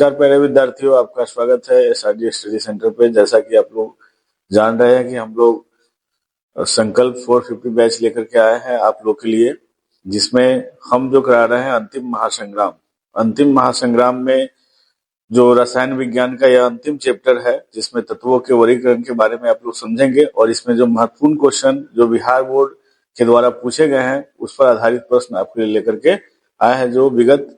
नमस्कार प्यारे विद्यार्थियों, आपका स्वागत है एसआरडी स्टडी सेंटर पे। जैसा कि आप लोग जान रहे हैं कि हम लोग संकल्प 450 बैच लेकर के आए हैं आप लोग के लिए, जिसमें हम जो करा रहे हैं अंतिम महासंग्राम में जो रसायन विज्ञान का यह अंतिम चैप्टर है, जिसमें तत्वों के वर्गीकरण के बारे में आप लोग समझेंगे। और इसमें जो महत्वपूर्ण क्वेश्चन जो बिहार बोर्ड के द्वारा पूछे गए हैं उस पर आधारित प्रश्न आपके लिए लेकर के आए हैं। जो विगत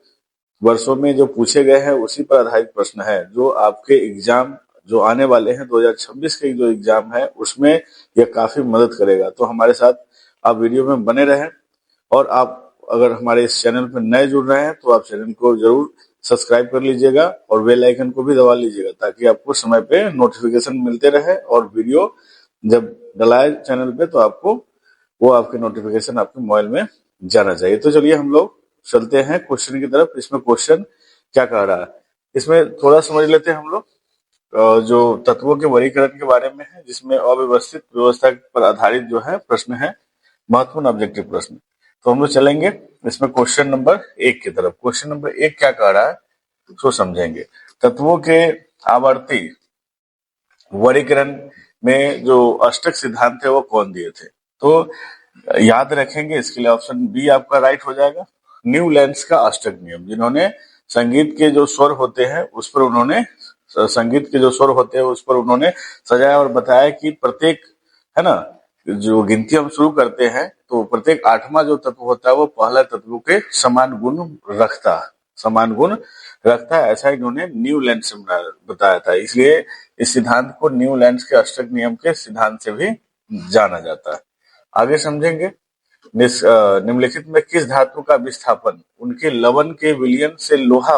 वर्षों में जो पूछे गए हैं उसी पर आधारित प्रश्न है, जो आपके एग्जाम जो आने वाले हैं 2026 के जो एग्जाम है उसमें यह काफी मदद करेगा। तो हमारे साथ आप वीडियो में बने रहें। और आप अगर हमारे इस चैनल पर नए जुड़ रहे हैं तो आप चैनल को जरूर सब्सक्राइब कर लीजिएगा और बेल आइकन को भी दबा लीजिएगा, ताकि आपको समय पे नोटिफिकेशन मिलते रहे। और वीडियो जब डलाए चैनल पे तो आपको वो आपके नोटिफिकेशन आपके मोबाइल में जाना चाहिए। तो चलिए हम लोग चलते हैं क्वेश्चन की तरफ। इसमें क्वेश्चन क्या कह रहा है, इसमें थोड़ा समझ लेते हैं हम लोग। जो तत्वों के वर्गीकरण के बारे में है, जिसमें अव्यवस्थित व्यवस्था पर आधारित जो है प्रश्न है, महत्वपूर्ण ऑब्जेक्टिव प्रश्न। तो हम लोग चलेंगे इसमें क्वेश्चन नंबर 1 की तरफ। क्वेश्चन नंबर 1 क्या कह रहा है तो समझेंगे। तत्वों के आवर्ती वर्गीकरण में जो अष्टक सिद्धांत है वो कौन दिए थे? तो याद रखेंगे, इसके लिए ऑप्शन बी आपका राइट हो जाएगा। न्यूलैंड्स का अष्टक नियम, जिन्होंने संगीत के जो स्वर होते हैं उस पर उन्होंने सजाया और बताया कि प्रत्येक, है ना, जो गिनती हम शुरू करते हैं तो प्रत्येक आठवां जो तत्व होता है वो पहला तत्व के समान गुण रखता है। ऐसा इन्होंने न्यूलैंड से बताया था, इसलिए इस सिद्धांत को न्यूलैंड्स के अष्टक नियम के सिद्धांत से भी जाना जाता है। आगे समझेंगे। निम्नलिखित में किस धातु का विस्थापन उनके लवण के विलयन से लोहा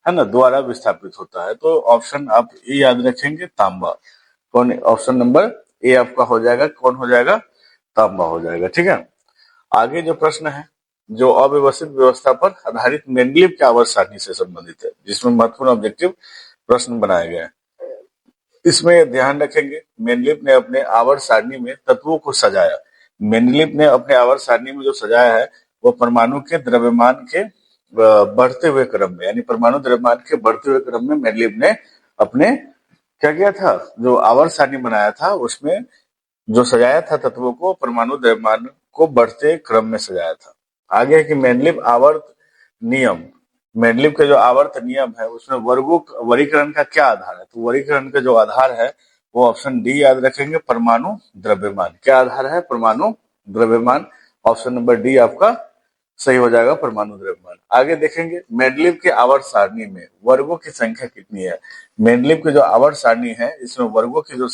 है ना द्वारा विस्थापित होता है? तो ऑप्शन आप ये याद रखेंगे, तांबा। कौन? ऑप्शन नंबर ए आपका हो जाएगा। कौन हो जाएगा? तांबा हो जाएगा। ठीक है। आगे जो प्रश्न है, जो अव्यवस्थित व्यवस्था पर आधारित मेंडलीव के आवर्त सारणी से संबंधित है, जिसमें महत्वपूर्ण ऑब्जेक्टिव प्रश्न बनाए गए हैं। इसमें ध्यान रखेंगे, मेंडलीव ने अपने आवर्त सारणी में तत्वों को सजाया। मेंडलीव ने अपने आवर्त सारणी में जो सजाया है वो परमाणु के द्रव्यमान के बढ़ते हुए क्रम में, यानी परमाणु द्रव्यमान के बढ़ते हुए क्रम में मेंडलीव ने अपने क्या किया था, जो आवर्त सारणी बनाया था उसमें जो सजाया था तत्वों को, परमाणु द्रव्यमान को बढ़ते क्रम में सजाया था। आगे है कि मेंडलीव का जो आवर्त नियम है उसमें वर्गीकरण का क्या आधार है? तो वर्गीकरण का जो आधार है वो ऑप्शन डी याद रखेंगे, परमाणु द्रव्यमान। क्या आधार है? परमाणु द्रव्यमान। ऑप्शन नंबर डी आपका सही हो जाएगा, परमाणु द्रव्यमान। आगे देखेंगे, मेंडलीव के आवर्त सारणी में वर्गों की संख्या कितनी है? मेंडलीव की जो आवर्त सारणी है इसमें वर्गों की जो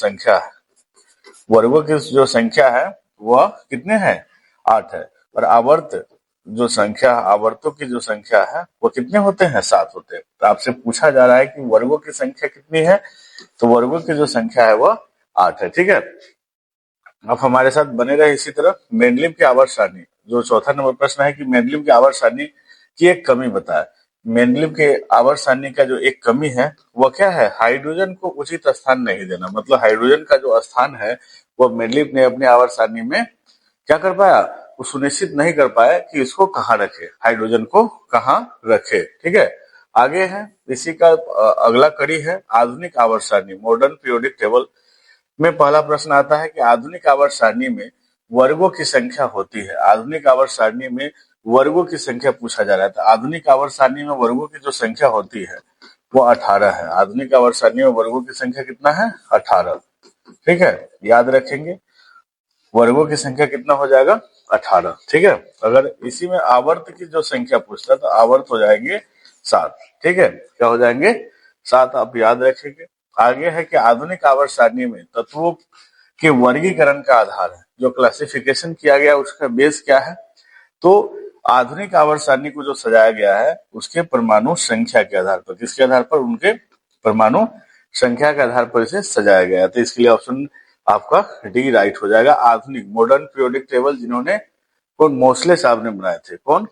संख्या है वह कितने हैं? 8 है। और आवर्तों की जो संख्या है वो कितने होते हैं? 7 होते हैं। तो आपसे पूछा जा रहा है कि वर्गों की संख्या कितनी है, तो वर्गों की जो संख्या है वह 8 है। ठीक है। अब हमारे साथ बने रहे इसी तरह। मेंडलीव की आवर्त सारणी, जो चौथा नंबर प्रश्न है कि मेंडलीव की आवर्त सारणी की एक कमी बताए। मेंडलीव के आवर्त सारणी का जो एक कमी है वह क्या है? हाइड्रोजन को उचित स्थान नहीं देना। मतलब हाइड्रोजन का जो स्थान है वो मेंडलीव ने अपने आवर्त सारणी में क्या कर पाया, वो सुनिश्चित नहीं कर पाया कि इसको कहाँ रखे, हाइड्रोजन को कहाँ रखे। ठीक है। आगे है इसी का अगला कड़ी है आधुनिक आवर्त सारणी, मॉडर्न पीरियोडिक टेबल में पहला प्रश्न आता है कि आधुनिक आवर्त सारणी में वर्गों की संख्या होती है। आधुनिक आवर्त सारणी में वर्गों की संख्या पूछा जा रहा है। तो आधुनिक आवर्त सारणी में वर्गों की जो संख्या होती है वो 18 है। आधुनिक आवर्त सारणी में वर्गों की संख्या कितना है? 18। ठीक है, याद रखेंगे, वर्गों की संख्या कितना हो जाएगा? 18। ठीक है। अगर इसी में आवर्त की जो संख्या पूछता है तो आवर्त हो जाएंगे 7। ठीक है, क्या हो जाएंगे? 7। आप याद रखेंगे। आगे है कि आधुनिक आवर्त सारणी में तत्वों के वर्गीकरण का आधार है, जो क्लासिफिकेशन किया गया उसका बेस क्या है? तो आधुनिक आवर्त सारणी को जो सजाया गया है उसके परमाणु संख्या के आधार पर, किसके आधार पर? उनके परमाणु संख्या के आधार पर इसे सजाया गया है। तो इसके लिए ऑप्शन आपका डी राइट हो जाएगा। आधुनिक मॉडर्न पीरियोडिक टेबल जिन्होंने कौन? मोस्ले साहब ने बनाए थे। कौन?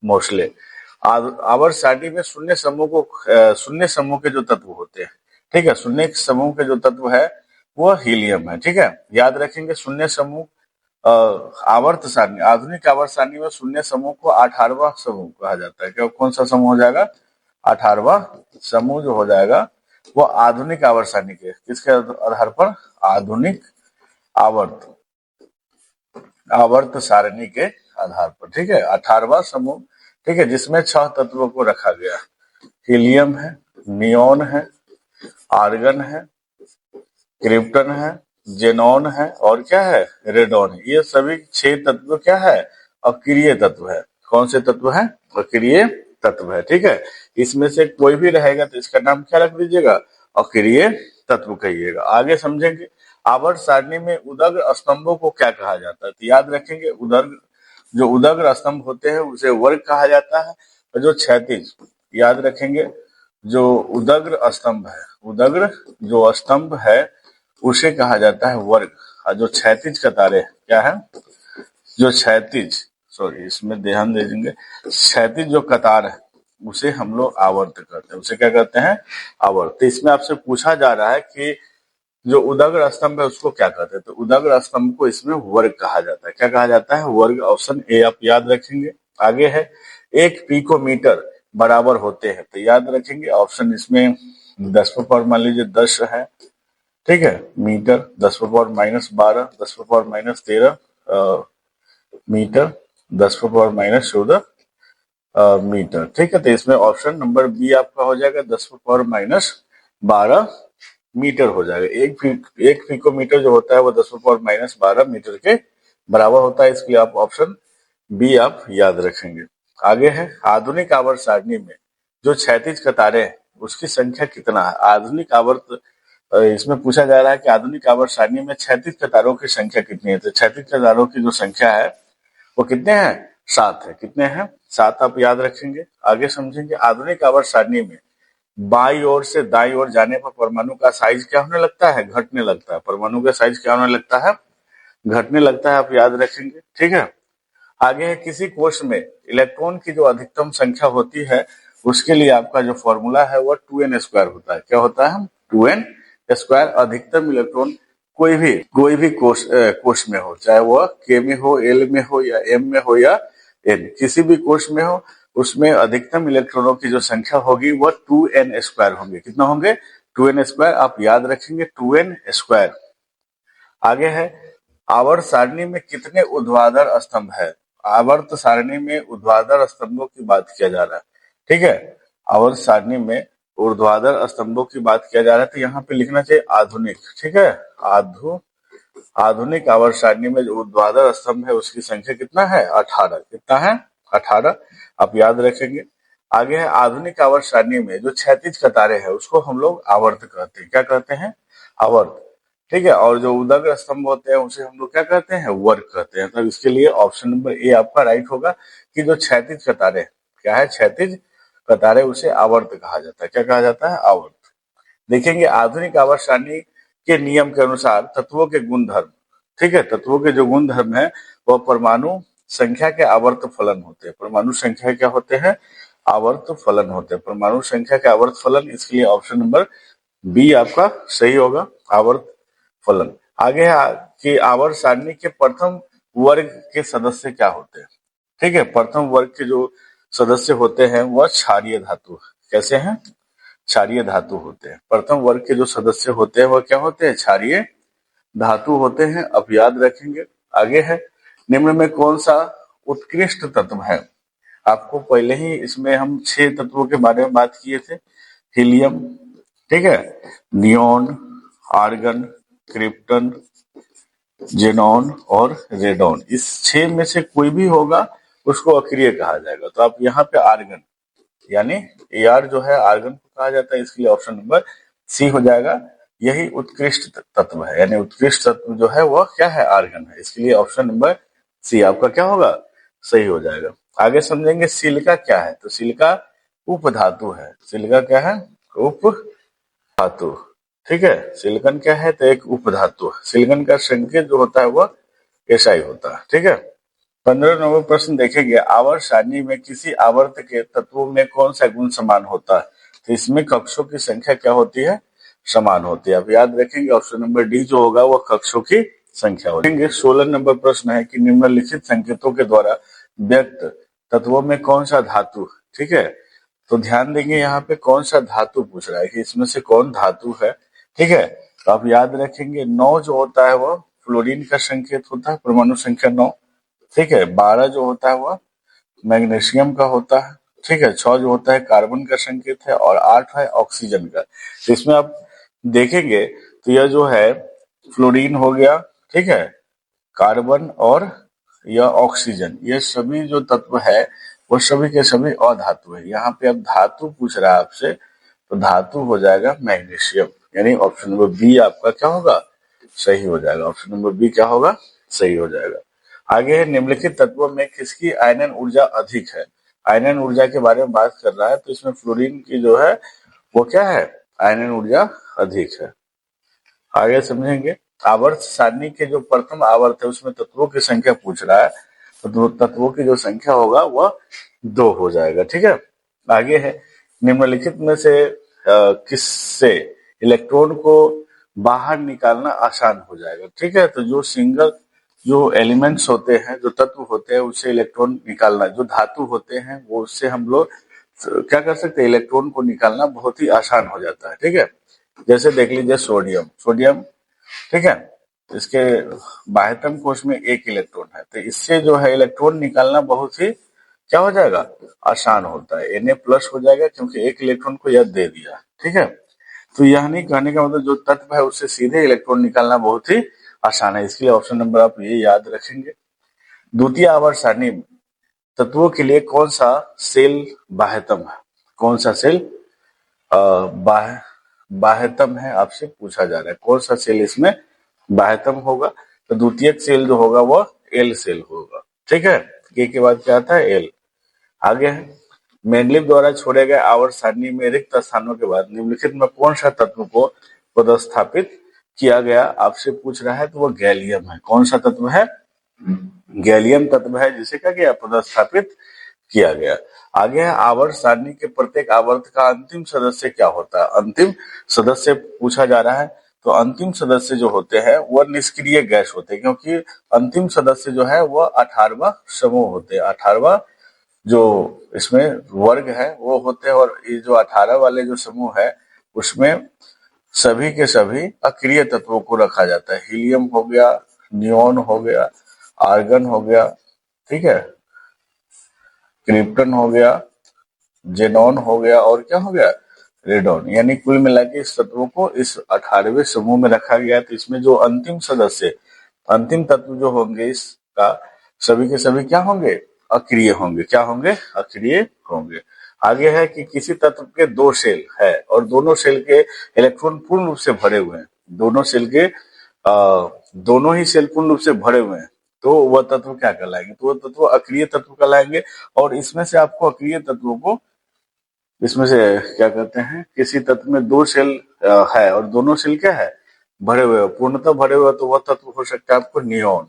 मोस्ले। आवर्त सारणी में शून्य समूह के जो तत्व होते हैं, ठीक है, शून्य समूह के जो तत्व है वो हीलियम है। ठीक है, याद रखेंगे। शून्य समूह आवर्त सारणी, आधुनिक आवर्त सारणी में शून्य समूह को 18वां समूह कहा जाता है। क्या कौन सा समूह हो जाएगा? 18वां समूह जो हो जाएगा वो आधुनिक आवर्त सारणी के, किसके आधार पर? आधुनिक आवर्त आवर्त सारणी के आधार पर, ठीक है। 18वां समूह, ठीक है, जिसमें 6 तत्वों को रखा गया। हीलियम है, नियोन है, आर्गन है, क्रिप्टन है, जेनॉन है और क्या है? रेडॉन है। ये सभी 6 तत्व क्या है? अक्रिय तत्व है। कौन से तत्व है? अक्रिय तत्व है, ठीक है। इसमें से कोई भी रहेगा तो इसका नाम क्या रख दीजिएगा? अक्रिय तत्व कहिएगा। आगे समझेंगे आवर्त सारणी में उदग्र स्तंभों को क्या कहा जाता है। तो याद रखेंगे जो उदग्र स्तंभ होते हैं उसे वर्ग कहा जाता है, और जो क्षैतिज, याद रखेंगे, जो उदग्र स्तंभ है, उदग्र जो स्तंभ है उसे कहा जाता है वर्ग। और जो क्षैतिज कतारें क्या है? जो क्षैतिज, सॉरी इसमें ध्यान दे देंगे, क्षैतिज जो कतार है उसे हम लोग आवर्त कहते हैं। उसे क्या कहते हैं? आवर्त। तो इसमें आपसे पूछा जा रहा है कि जो उदग्र स्तंभ है उसको क्या कहते हैं। तो उदग्र स्तंभ को इसमें वर्ग कहा जाता है। क्या कहा जाता है? वर्ग। ऑप्शन ए आप याद रखेंगे। आगे है 1 पिकोमीटर बराबर होते हैं। तो याद रखेंगे ऑप्शन इसमें 10 पर पावर मान लीजिए 10 है, ठीक है, मीटर, 10 पर पावर -12, 10 पर पावर -13 मीटर, 10 पर पावर -14 मीटर, ठीक है। तो इसमें ऑप्शन नंबर बी आपका हो जाएगा, 10 पर पावर -12 मीटर हो जाएगा। एक पिकोमीटर जो होता है वो 10 पर पावर -12 मीटर के बराबर होता है। इसलिए आप ऑप्शन बी आप याद रखेंगे। आगे है आधुनिक आवर्त सारणी में जो क्षैतिज कतारें हैं उसकी संख्या कितना है। आधुनिक आवर्त, इसमें पूछा जा रहा है कि आधुनिक आवर्त सारणी में क्षैतिज कतारों की संख्या कितनी है। तो क्षैतिज कतारों की जो संख्या है वो कितने हैं? 7 है। कितने हैं? 7 आप याद रखेंगे। आगे समझेंगे आधुनिक आवर्त सारणी में बाई ओर से दाई ओर जाने पर परमाणु का साइज क्या होने लगता है? घटने लगता है। परमाणु का साइज क्या होने लगता है? घटने लगता है। आप याद रखेंगे, ठीक है। आगे है किसी कोश में इलेक्ट्रॉन की जो अधिकतम संख्या होती है उसके लिए आपका जो फॉर्मूला है वो 2n² होता है। क्या होता है? 2n²। अधिकतम इलेक्ट्रॉन कोई भी कोश में हो, चाहे वह के में हो, एल में हो या एम में हो या एन, किसी भी कोश में हो, उसमें अधिकतम इलेक्ट्रॉनों की जो संख्या होगी वह 2n² होंगे। कितना होंगे? 2n²। आप याद रखेंगे 2n²। आगे है आवर्त सारणी में कितने ऊर्ध्वाधर स्तंभ है। आवर्त सारणी में ऊर्ध्वाधर स्तंभों की बात किया जा रहा है, ठीक है। आवर्त सारणी में ऊर्ध्वाधर स्तंभों की बात किया जा रहा है तो यहाँ पे लिखना चाहिए आधुनिक, ठीक है। आधुनिक आवर्त सारणी में जो ऊर्ध्वाधर स्तंभ है उसकी संख्या कितना है? 18। कितना है? 18। आप याद रखेंगे। आगे है आधुनिक आवर्त सारणी में जो क्षैतिज कतारें हैं उसको हम लोग आवर्त कहते हैं। क्या कहते हैं? आवर्त, ठीक है। और जो उदग्र स्तंभ होते हैं उसे हम लोग क्या कहते हैं? वर्ग कहते हैं। तो इसके लिए ऑप्शन नंबर ए आपका राइट होगा कि जो क्षैतिज कतारें, क्या है? क्षैतिज कतारें, उसे आवर्त कहा जाता है। क्या कहा जाता है? आवर्त। देखेंगे आधुनिक आवर्त सारणी के नियम के अनुसार तत्वों के गुणधर्म, ठीक है, तत्वों के जो गुणधर्म है वह परमाणु संख्या के आवर्त फलन होते हैं। परमाणु संख्या क्या होते हैं? आवर्त फलन होते हैं। परमाणु संख्या के आवर्त फलन, इसलिए ऑप्शन नंबर बी आपका सही होगा, आवर्त फलन। आगे है कि आवर्त सारणी के प्रथम वर्ग के सदस्य क्या होते हैं, ठीक है। प्रथम वर्ग के जो सदस्य होते हैं वह क्षारीय धातु, कैसे हैं? क्षारीय धातु होते हैं। प्रथम वर्ग के जो सदस्य होते हैं वह क्या होते हैं? क्षारीय धातु होते हैं। अब याद रखेंगे। आगे है निम्न में कौन सा उत्कृष्ट तत्व है। आपको पहले ही इसमें हम 6 तत्वों के बारे में बात किए थे। हीलियम, ठीक है, नियोन, आर्गन, क्रिप्टन, जेनॉन और रेडॉन। इस 6 में से कोई भी होगा उसको अक्रिय कहा जाएगा। तो आप यहाँ पे आर्गन, यानी Ar जो है आर्गन को कहा जाता है, इसलिए ऑप्शन नंबर सी हो जाएगा। यही उत्कृष्ट तत्व है, यानी उत्कृष्ट तत्व जो है वह क्या है? आर्गन है। इसके लिए ऑप्शन नंबर सी आपका क्या होगा? सही हो जाएगा। आगे समझेंगे सिलिका क्या है। तो सिलिका उपधातु है। सिलिका क्या है? उपधातु, ठीक है। सिलिकन क्या है? तो एक उपधातु है। सिलिकन का संकेत जो होता है वह ऐसा ही होता है, ठीक है। 15 नंबर प्रश्न देखेंगे आवर्त सारणी में किसी आवर्त के तत्वों में कौन सा गुण समान होता है। तो इसमें कक्षों की संख्या क्या होती है? समान होती है। अब याद रखेंगे ऑप्शन नंबर डी जो होगा वह कक्षों की संख्या होगी। 16 नंबर प्रश्न है कि निम्नलिखित संकेतों के द्वारा व्यक्त तत्वों में कौन सा धातु, ठीक है, तो ध्यान देंगे यहाँ पे कौन सा धातु पूछ रहा है कि इसमें से कौन धातु है। ठीक है, तो आप याद रखेंगे 9 जो होता है वह फ्लोरीन का संकेत होता है, परमाणु संख्या 9। ठीक है, 12 जो होता है वह मैग्नीशियम का होता है। ठीक है, 6 जो होता है कार्बन का संकेत है और 8 है ऑक्सीजन का। तो इसमें आप देखेंगे तो यह जो है फ्लोरीन हो गया, ठीक है, कार्बन और यह ऑक्सीजन, ये सभी जो तत्व है वो सभी के सभी अधातु है। यहाँ पे अब धातु पूछ रहा है आपसे, तो धातु हो जाएगा मैग्नीशियम, यानी ऑप्शन नंबर बी आपका क्या होगा, सही हो जाएगा। ऑप्शन नंबर बी क्या होगा, सही हो जाएगा। आगे है निम्नलिखित तत्वों में किसकी आयनन ऊर्जा अधिक है। आयनन ऊर्जा के बारे में बात कर रहा है, तो इसमें फ्लोरीन की जो है वो क्या है, आयनन ऊर्जा अधिक है। आगे समझेंगे। आवर्त सारणी के जो प्रथम आवर्त है उसमें तत्वों की संख्या पूछ रहा है, तो तत्वों की जो संख्या होगा वह 2 हो जाएगा। ठीक है, आगे है निम्नलिखित में से किससे इलेक्ट्रॉन को बाहर निकालना आसान हो जाएगा। ठीक है, तो जो सिंगल जो एलिमेंट्स होते हैं, जो तत्व होते हैं, उससे इलेक्ट्रॉन निकालना, जो धातु होते हैं वो उससे हम लोग क्या कर सकते हैं, इलेक्ट्रॉन को निकालना बहुत ही आसान हो जाता है। ठीक है, जैसे देख लीजिए सोडियम, सोडियम, ठीक है, इसके बाह्यतम कोश में 1 इलेक्ट्रॉन है, तो इससे जो है इलेक्ट्रॉन निकालना बहुत ही क्या हो जाएगा, आसान होता है, Na+ हो जाएगा क्योंकि 1 इलेक्ट्रॉन को यह दे दिया। ठीक है, तो यह नहीं कहने का मतलब जो तत्व है उससे सीधे इलेक्ट्रॉन निकालना बहुत ही आसान है, इसलिए ऑप्शन नंबर आप ये याद रखेंगे। द्वितीय आवर्त सारणी तत्वों के लिए कौन सा सेल बाह्यतम है, कौन सा सेल बाह्यतम है, आपसे पूछा जा रहा है कौन सा सेल इसमें बाह्यतम होगा। तो द्वितीयक सेल जो होगा वो एल सेल होगा। ठीक है, के बाद क्या आता है, एल। आगे है मेंडलीव द्वारा छोड़े गए आवर्त सारणी में रिक्त स्थानों के बाद निम्नलिखित में कौन सा तत्व को पदस्थापित किया गया, आपसे पूछ रहा है, तो वो गैलियम है। कौन सा तत्व है, गैलियम तत्व है जिसे क्या किया, पदस्थापित किया गया। आगे है आवर्त सारणी के प्रत्येक आवर्त का अंतिम सदस्य क्या होता है, अंतिम सदस्य पूछा जा रहा है। तो अंतिम सदस्य जो होते हैं वह निष्क्रिय गैस होते हैं, क्योंकि अंतिम सदस्य जो है वह 18वां समूह होते हैं, 18वां जो इसमें वर्ग है वो होते हैं, और ये जो 18 वाले जो समूह है उसमें सभी के सभी अक्रिय तत्वों को रखा जाता है। हीलियम हो गया, नियोन हो गया, आर्गन हो गया, ठीक है, क्रिप्टन हो गया, जेनॉन हो गया, और क्या हो गया, रेडॉन, यानी कुल मिला के इस तत्वों को इस 18वें समूह में रखा गया है। तो इसमें जो अंतिम सदस्य, अंतिम तत्व जो होंगे इसका सभी के सभी क्या होंगे, अक्रिय होंगे। क्या होंगे, अक्रिय होंगे। आगे है कि किसी तत्व के 2 सेल है और दोनों सेल के इलेक्ट्रॉन पूर्ण रूप से भरे हुए हैं, दोनों सेल के दोनों ही सेल पूर्ण रूप से भरे हुए हैं, तो वह तत्व क्या कहलाएंगे, तो वह तत्व अक्रिय तत्व कहलाएंगे। और इसमें से आपको अक्रिय तत्वों को, इसमें से क्या कहते हैं, किसी तत्व में 2 सेल है और दोनों सेल क्या है, भरे हुए, पूर्णतः भरे हुए, तो वह तत्व हो सकता है आपको नियोन।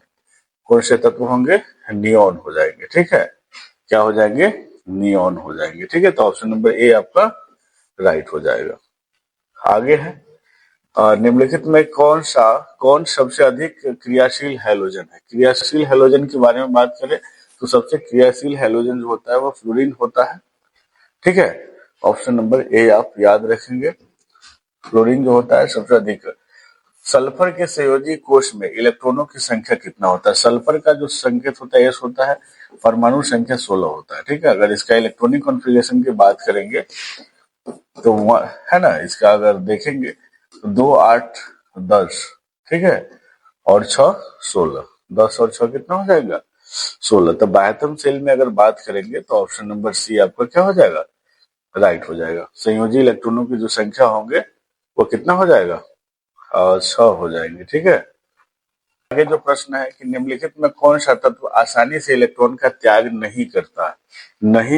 कौन से तत्व होंगे, नियोन हो जाएंगे। ठीक है, क्या हो जाएंगे, नियोन हो जाएंगे। ठीक है, तो ऑप्शन नंबर ए आपका राइट हो जाएगा। आगे है निम्नलिखित में कौन सबसे अधिक क्रियाशील हैलोजन है। क्रियाशील हैलोजन के बारे में बात करें तो सबसे क्रियाशील हैलोजन जो होता है वो फ्लोरीन होता है। ठीक है, ऑप्शन नंबर ए आप याद रखेंगे, फ्लोरीन जो होता है सबसे अधिक। सल्फर के संयोजी कोश में इलेक्ट्रॉनों की संख्या कितना होता है। सल्फर का जो संकेत होता है एस होता है, परमाणु संख्या 16 होता है। ठीक है, अगर इसका इलेक्ट्रॉनिक कॉन्फ़िगरेशन की बात करेंगे तो है ना, इसका अगर देखेंगे तो 2 8 10, ठीक है, और 6 16, 10 और 6 कितना हो जाएगा, 16। तो बाह्यतम सेल में अगर बात करेंगे तो ऑप्शन नंबर सी आपका क्या हो जाएगा, राइट हो जाएगा। संयोजी इलेक्ट्रॉनों की जो संख्या होंगे वो कितना हो जाएगा, 6 हो जाएंगे। ठीक है, आगे जो प्रश्न है कि निम्नलिखित में कौन सा तत्व आसानी से इलेक्ट्रॉन का त्याग नहीं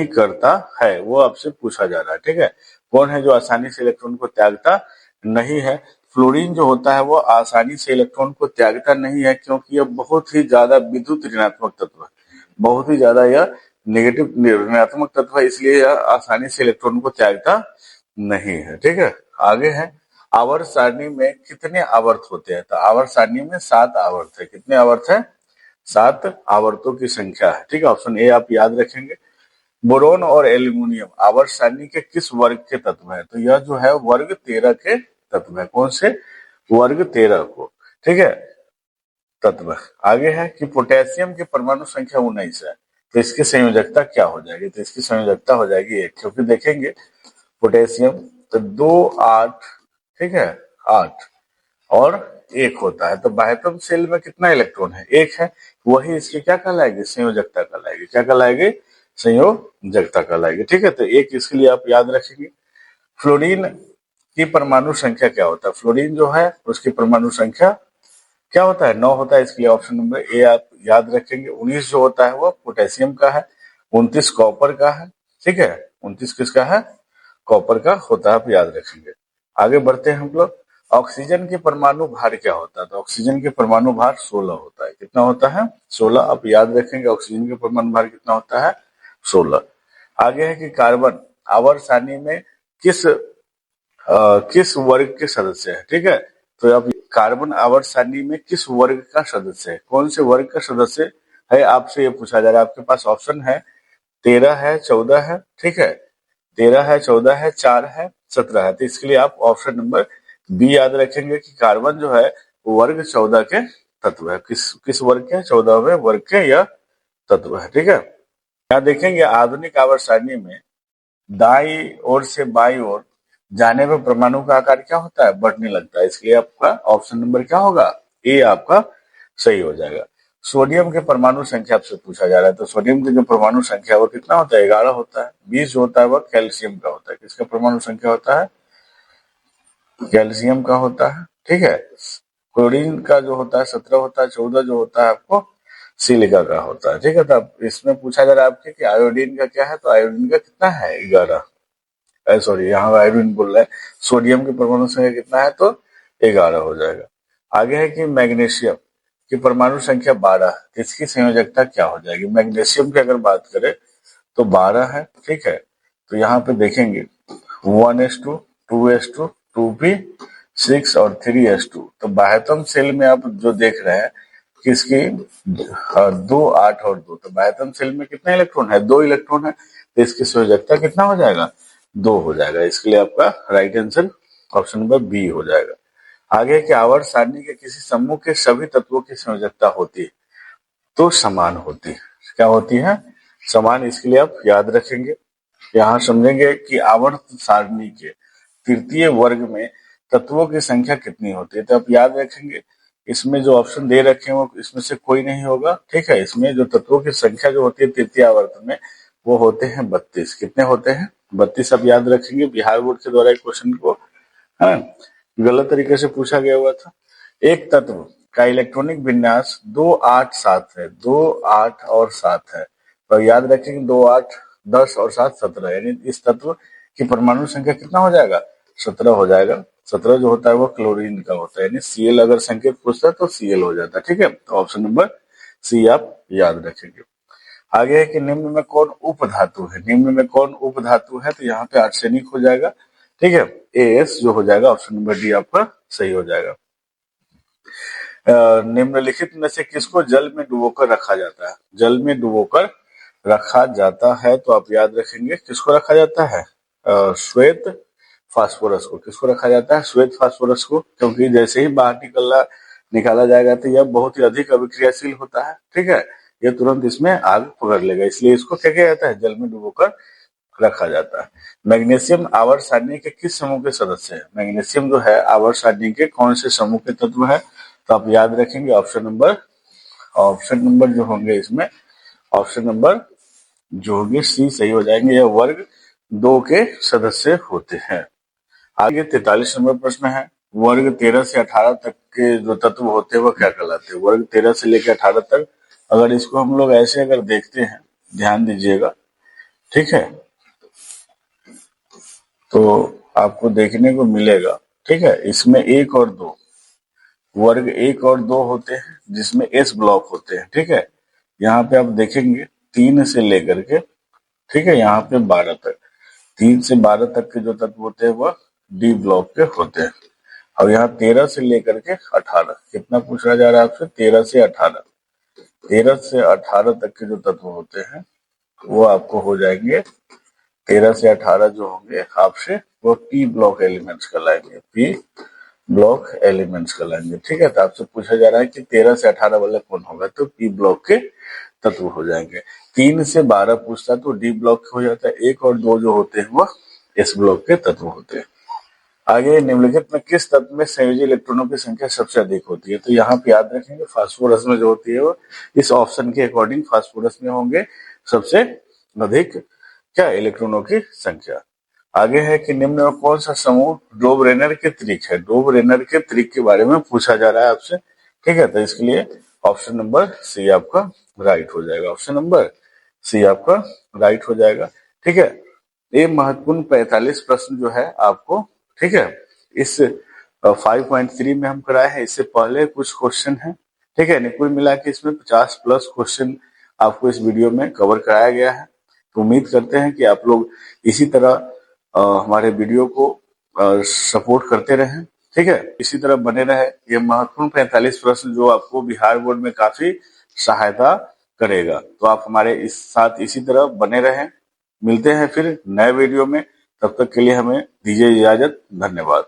करता है, वो आपसे पूछा जा रहा है। ठीक है, कौन है जो आसानी से इलेक्ट्रॉन को त्यागता नहीं है। फ्लोरीन जो होता है वो आसानी से इलेक्ट्रॉन को त्यागता नहीं है, क्योंकि यह बहुत ही ज्यादा विद्युत ऋणात्मक तत्व है, बहुत ही ज्यादा यह नेगेटिव ऋणात्मक तत्व है, इसलिए यह आसानी से इलेक्ट्रॉन को त्यागता नहीं है। ठीक है, आगे है आवर्त सारणी में कितने आवर्त होते हैं। तो आवर्त सारणी में 7 आवर्त है। कितने आवर्त है, 7 आवर्तों की संख्या है। ठीक है, ऑप्शन ए आप याद रखेंगे। बोरोन और एल्यूमिनियम आवर्त सारणी के किस वर्ग के तत्व है? तो यह जो है वर्ग 13 के तत्व है। कौन से? वर्ग 13 को, ठीक है, तत्व। आगे है कि पोटेशियम की परमाणु संख्या 19 है, तो इसकी संयोजकता क्या हो जाएगी? तो इसकी संयोजकता हो जाएगी 1, क्योंकि देखेंगे पोटेशियम तो 2 8, ठीक है, 8 और 1 होता है, तो बाह्यतम शेल में कितना इलेक्ट्रॉन है? 1 है। वही इसकी क्या कहलाएगी? संयोजकता कहलाएगी। क्या कहलाएगी? संयोजकता कहलाएगी, ठीक है। तो 1 इसके लिए आप याद रखेंगे। फ्लोरीन की परमाणु संख्या क्या होता है? फ्लोरीन जो है उसकी परमाणु संख्या क्या होता है? 9 होता है, इसके लिए ऑप्शन नंबर ए आप याद रखेंगे। 19 जो होता है वो पोटेशियम का है, 29 कॉपर का है, ठीक है, 29 किसका है? कॉपर का होता है, आप याद रखेंगे। आगे बढ़ते हैं हम लोग। ऑक्सीजन के परमाणु भार क्या होता है? तो ऑक्सीजन के परमाणु भार 16 होता है। कितना होता है? 16। आप याद रखेंगे ऑक्सीजन के परमाणु भार कितना होता है? 16। आगे है कि कार्बन आवर्त सारणी में किस वर्ग के सदस्य है? ठीक है, तो अब कार्बन आवर्त सारणी में किस वर्ग का सदस्य है? कौन से वर्ग का सदस्य है आपसे ये पूछा जा रहा है। आपके पास ऑप्शन है 13 है, 14 है, ठीक है, 13 है, 14 है, 4 है, 17 है। तो इसके लिए आप ऑप्शन नंबर बी याद रखेंगे कि कार्बन जो है वो वर्ग 14 के तत्व है। किस किस वर्ग के? 14वें वर्ग के यह तत्व है, ठीक है। यहाँ देखेंगे आधुनिक आवर्त सारणी में दाई ओर से बाई ओर जाने पर परमाणु का आकार क्या होता है? बढ़ने लगता है। इसलिए आपका ऑप्शन नंबर क्या होगा? ए आपका सही हो जाएगा। सोडियम के परमाणु संख्या आपसे पूछा जा रहा है, तो सोडियम की जो परमाणु संख्या वो कितना होता है? 11 होता है। 20 जो होता है वह कैल्शियम का होता है। किसका परमाणु संख्या होता है? कैल्शियम का होता है, ठीक है। क्लोरीन का जो होता है 17 होता है। 14 जो होता है आपको सिलिका का होता है, ठीक है। तो अब इसमें पूछा जा रहा है आपके कि आयोडीन का क्या है? तो आयोडीन का कितना है? 11। सॉरी, यहाँ आयोडीन बोल रहा है। सोडियम की परमाणु संख्या कितना है? तो 11 हो जाएगा। आगे है कि मैग्नीशियम की परमाणु संख्या 12, इसकी संयोजकता क्या हो जाएगी? मैग्नीशियम की अगर बात करें तो 12 है, ठीक है। तो यहाँ पे देखेंगे 1s2, 2s2, 2p6 और 3s2। तो बाह्यतम शेल में आप जो देख रहे हैं कि इसकी 2 8 और 2, तो बाह्यतम शेल में कितना इलेक्ट्रॉन है? 2 इलेक्ट्रॉन है। तो इसकी संयोजकता कितना हो जाएगा? 2 हो जाएगा। इसके लिए आपका right answer option number B हो जाएगा। आगे कि आवर्त सारणी के किसी समूह के सभी तत्वों की संयोजकता होती है तो समान होती है। क्या होती है? समान। इसके लिए आप याद रखेंगे। यहाँ समझेंगे कि आवर्त सारणी के तृतीय वर्ग में तत्वों की संख्या कितनी होती है। तो आप याद रखेंगे इसमें जो ऑप्शन दे रखे हैं वो इसमें से कोई नहीं होगा, ठीक है। इसमें जो तत्वों की संख्या जो होती है तृतीय आवर्त में वो होते हैं 32। कितने होते हैं? 32 आप याद रखेंगे। बिहार बोर्ड के द्वारा क्वेश्चन को गलत तरीके से पूछा गया हुआ था। एक तत्व का इलेक्ट्रॉनिक विन्यास 2 8 7 है। 2 8 और 7 है। तो याद रखेंगे 2 8 10 और 7 17, यानी इस तत्व की परमाणु संख्या कितना हो जाएगा? 17 हो जाएगा। 17 जो होता है वो क्लोरीन का होता है, यानी Cl अगर संकेत पूछता है तो Cl हो जाता है, ठीक है। तो ऑप्शन नंबर सी आप याद रखेंगे। आगे है कि निम्न में कौन उप धातु है? निम्न में कौन उप धातु है? तो यहाँ पे आर्सेनिक हो जाएगा, ठीक है। AS जो हो जाएगा ऑप्शन नंबर डी आपका सही हो जाएगा। निम्नलिखित में से किसको जल में डुबोकर रखा जाता है? जल में डुबोकर रखा जाता है तो आप याद रखेंगे किसको रखा जाता है? श्वेत फास्फोरस को। किसको रखा जाता है? श्वेत फास्फोरस को, क्योंकि जैसे ही बाहर निकाला जाएगा तो यह बहुत ही अधिक अभिक्रियाशील होता है, ठीक है। यह तुरंत इसमें आग पकड़ लेगा, इसलिए इसको क्या किया जाता है? जल में डुबोकर रखा जाता है। मैग्नीशियम आवर्त सारणी के किस समूह के सदस्य है? मैग्नीशियम जो है आवर्त सारणी के कौन से समूह के तत्व है? तो आप याद रखेंगे ऑप्शन नंबर जो होंगे इसमें ऑप्शन नंबर जो होंगे सी सही हो जाएंगे। यह वर्ग 2 के सदस्य होते हैं। आगे 43 नंबर प्रश्न है, वर्ग 13 से 18 तक के जो तत्व होते हैं वो क्या कहलाते हैं? वर्ग 13 से लेकर 18 तक अगर इसको हम लोग ऐसे अगर देखते हैं, ध्यान दीजिएगा, ठीक है, तो आपको देखने को मिलेगा, ठीक है। इसमें 1 और 2 वर्ग 1 और 2 होते हैं जिसमें एस ब्लॉक होते हैं, ठीक है। यहाँ पे आप देखेंगे 3 से लेकर के, ठीक है, यहाँ पे 12 तक, 3 से 12 तक के जो तत्व होते हैं वह डी ब्लॉक के होते हैं। और यहाँ 13 से लेकर के 18, कितना पूछा जा रहा है आपसे? 13 से 18, 13 से 18 तक के जो तत्व होते हैं वो आपको हो जाएंगे 13 से 18 जो होंगे आपसे वो पी ब्लॉक एलिमेंट्स कहलाएंगे, पी ब्लॉक एलिमेंट्स कहलाएंगे। ठीक है, तो आपसे पूछा जा रहा है कि 13 से 18 वाला कौन होगा, तो पी ब्लॉक के तत्व हो जाएंगे। 3 से 12 पूछता तो डी ब्लॉक हो जाता है, 1 और 2 जो होते हैं वह एस ब्लॉक के तत्व होते हैं। आगे निम्नलिखित में किस तत्व में संयोजी इलेक्ट्रॉनों की संख्या सबसे अधिक होती है, तो यहाँ पे याद रखेंगे फास्फोरस में जो होती है वो इस ऑप्शन के अकॉर्डिंग फास्फोरस में होंगे सबसे अधिक क्या इलेक्ट्रॉनों की संख्या। आगे है कि निम्न में कौन सा समूह डोब रेनर के त्रिक है, डोब रेनर के त्रिक के बारे में पूछा जा रहा है आपसे। ठीक है, तो इसके लिए ऑप्शन नंबर सी आपका राइट हो जाएगा, ऑप्शन नंबर सी आपका राइट हो जाएगा। ठीक है, ये महत्वपूर्ण 45 प्रश्न जो है आपको, ठीक है, इस 5.3 में हम कराए हैं, इससे पहले कुछ क्वेश्चन है। ठीक है, कुल मिला के इसमें 50 प्लस क्वेश्चन आपको इस वीडियो में कवर कराया गया है। तो उम्मीद करते हैं कि आप लोग इसी तरह हमारे वीडियो को सपोर्ट करते रहें। ठीक है, इसी तरह बने रहे। ये महत्वपूर्ण 45 प्रश्न जो आपको बिहार बोर्ड में काफी सहायता करेगा, तो आप हमारे इस साथ इसी तरह बने रहें। मिलते हैं फिर नए वीडियो में, तब तक के लिए हमें दीजिए इजाजत। धन्यवाद।